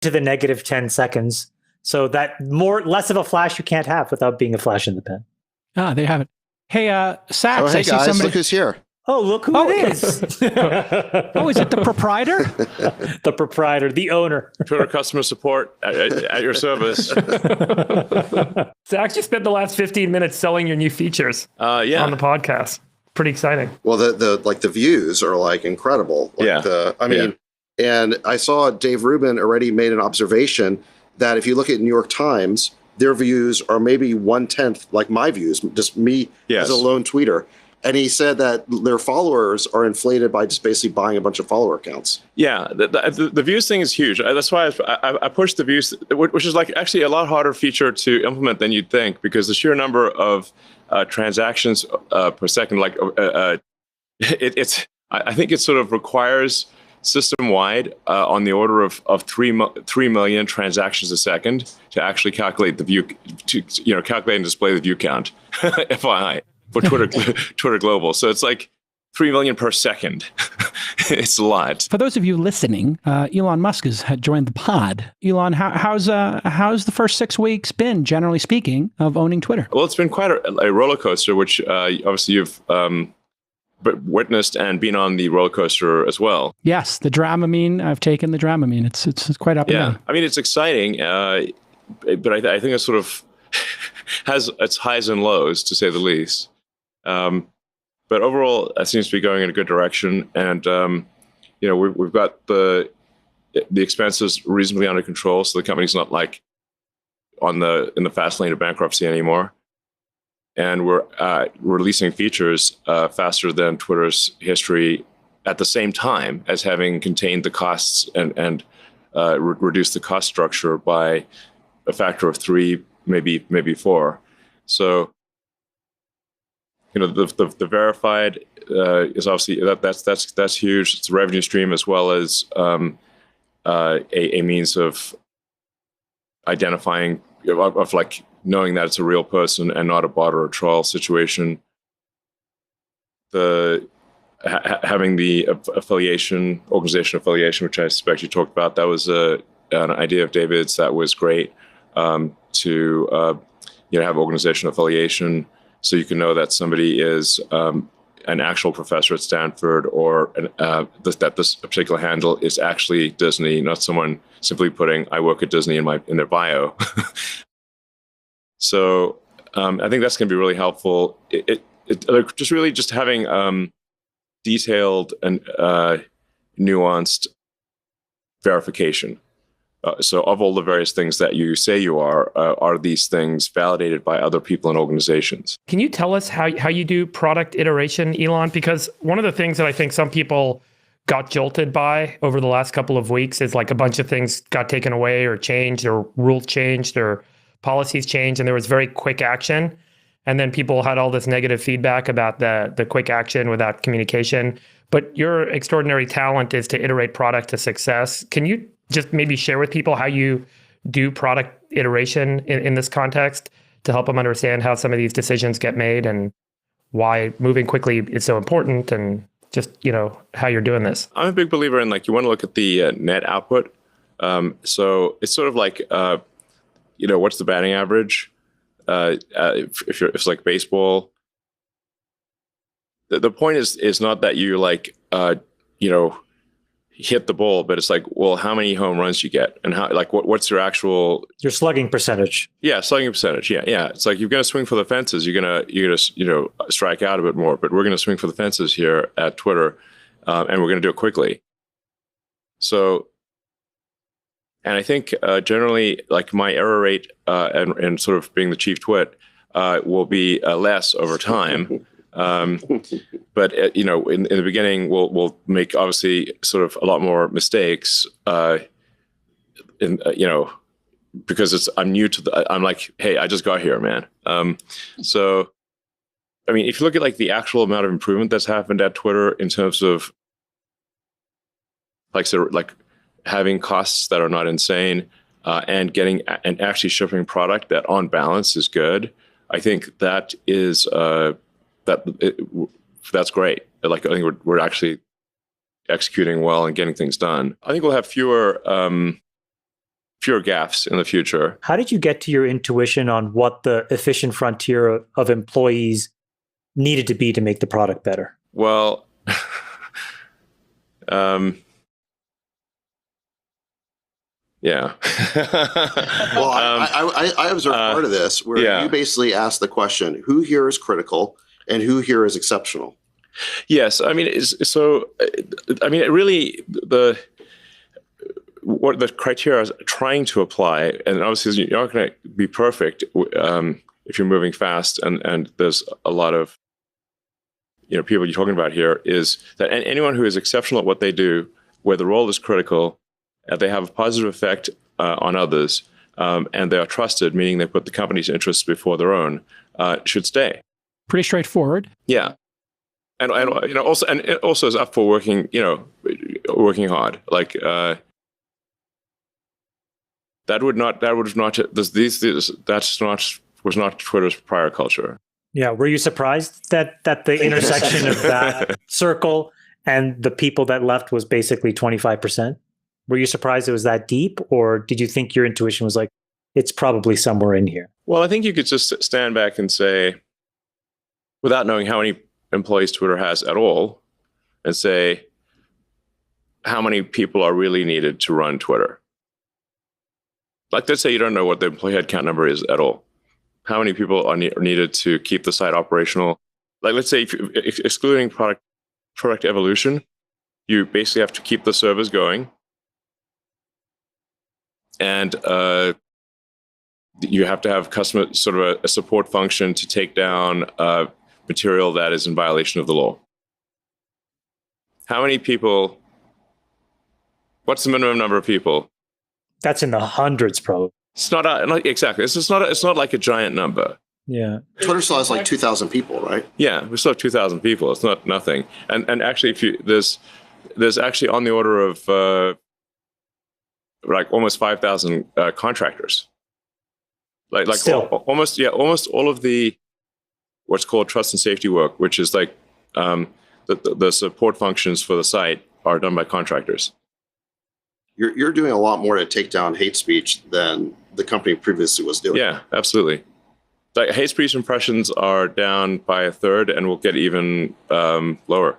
to the negative 10 seconds. So that less of a flash you can't have without being a flash in the pan. There you have it. Hey, Sachs, oh, hey I see guys, somebody. look who's here. Oh, look who it is. Oh, is it the proprietor? The proprietor, the owner. Twitter customer support at your service. Zach, you spent the last 15 minutes selling your new features on the podcast. Pretty exciting. Well, the views are like incredible. And I saw Dave Rubin already made an observation that if you look at New York Times, their views are maybe 1/10 like my views, just me as a lone tweeter. And he said that their followers are inflated by just basically buying a bunch of follower accounts. Yeah, the views thing is huge. That's why I pushed the views, which is like actually a lot harder feature to implement than you'd think, because the sheer number of transactions per second, I think it sort of requires system-wide on the order of 3 million transactions a second to actually calculate the view, calculate and display the view count, FYI. For Twitter Global. So it's like 3 million per second. It's a lot. For those of you listening, Elon Musk has joined the pod. Elon, how's the first 6 weeks been, generally speaking, of owning Twitter? Well, it's been quite a roller coaster, which obviously you've witnessed and been on the roller coaster as well. Yes, the Dramamine. I've taken the Dramamine. It's quite up and down. I mean, it's exciting, but I think it sort of has its highs and lows, to say the least. But overall, it seems to be going in a good direction, and we've got the expenses reasonably under control, so the company's not like in the fast lane of bankruptcy anymore. And we're releasing features faster than Twitter's history, at the same time as having contained the costs and reduced the cost structure by a factor of 3, maybe 4. So. The verified is obviously that's huge. It's a revenue stream as well as a means of identifying, of like knowing that it's a real person and not a bot or a troll situation. Having the organization affiliation, which I suspect you talked about, that was an idea of David's that was great to have organization affiliation. So you can know that somebody is an actual professor at Stanford, or that this particular handle is actually Disney, not someone simply putting "I work at Disney" in their bio. So I think that's going to be really helpful. Just having detailed and nuanced verification. So of all the various things that you say you are these things validated by other people and organizations? Can you tell us how you do product iteration, Elon? Because one of the things that I think some people got jolted by over the last couple of weeks is like a bunch of things got taken away or changed or rules changed or policies changed, and there was very quick action. And then people had all this negative feedback about the quick action without communication. But your extraordinary talent is to iterate product to success. Can you just maybe share with people how you do product iteration in this context to help them understand how some of these decisions get made and why moving quickly is so important, and just, how you're doing this? I'm a big believer in you want to look at the net output. So it's sort of like, what's the batting average? If it's like baseball, the point is not that you hit the ball, but it's like, well, how many home runs you get, and how, what's your slugging percentage? Yeah, slugging percentage. Yeah. It's like you're going to swing for the fences. You're gonna strike out a bit more, but we're going to swing for the fences here at Twitter, and we're going to do it quickly. So, and I think generally, my error rate and sort of being the chief twit will be less over time. But in the beginning, we'll make obviously sort of a lot more mistakes. Because I'm new to I'm like, hey, I just got here, man. So, I mean, if you look at the actual amount of improvement that's happened at Twitter in terms of having costs that are not insane, and getting and actually shipping product that on balance is good, I think that is that's great. I think we're actually executing well and getting things done. I think we'll have fewer fewer gaffes in the future. How did you get to your intuition on what the efficient frontier of employees needed to be to make the product better? Well, yeah. Well, I observed part of this where you basically asked the question, who here is critical and who here is exceptional? Yes. I mean, really, what the criteria is trying to apply, and obviously you're not going to be perfect if you're moving fast, and there's a lot of people you're talking about here, is that anyone who is exceptional at what they do, where the role is critical, they have a positive effect on others, and they are trusted, meaning they put the company's interests before their own, should stay. Pretty straightforward. Yeah, and also is up for working hard. Like was not Twitter's prior culture. Yeah, were you surprised that the intersection of that circle and the people that left was basically 25%? Were you surprised it was that deep, or did you think your intuition was like, it's probably somewhere in here? Well, I think you could just stand back and say, without knowing how many employees Twitter has at all, and say, how many people are really needed to run Twitter? Like, let's say you don't know what the employee headcount number is at all. How many people are needed to keep the site operational? Like, let's say, if excluding product evolution, you basically have to keep the servers going, and you have to have customer sort of a support function to take down material that is in violation of the law. How many people? What's the minimum number of people? That's in the hundreds, probably. It's not exactly. It's not like a giant number. Yeah. Twitter still has like 2,000 people, right? Yeah, we still have 2,000 people. It's not nothing. And actually, there's actually on the order of like almost 5,000 contractors. Like almost all of the what's called trust and safety work, which is like the support functions for the site, are done by contractors. You're doing a lot more to take down hate speech than the company previously was doing. Yeah, absolutely. Like, hate speech impressions are down by a third, and will get even lower.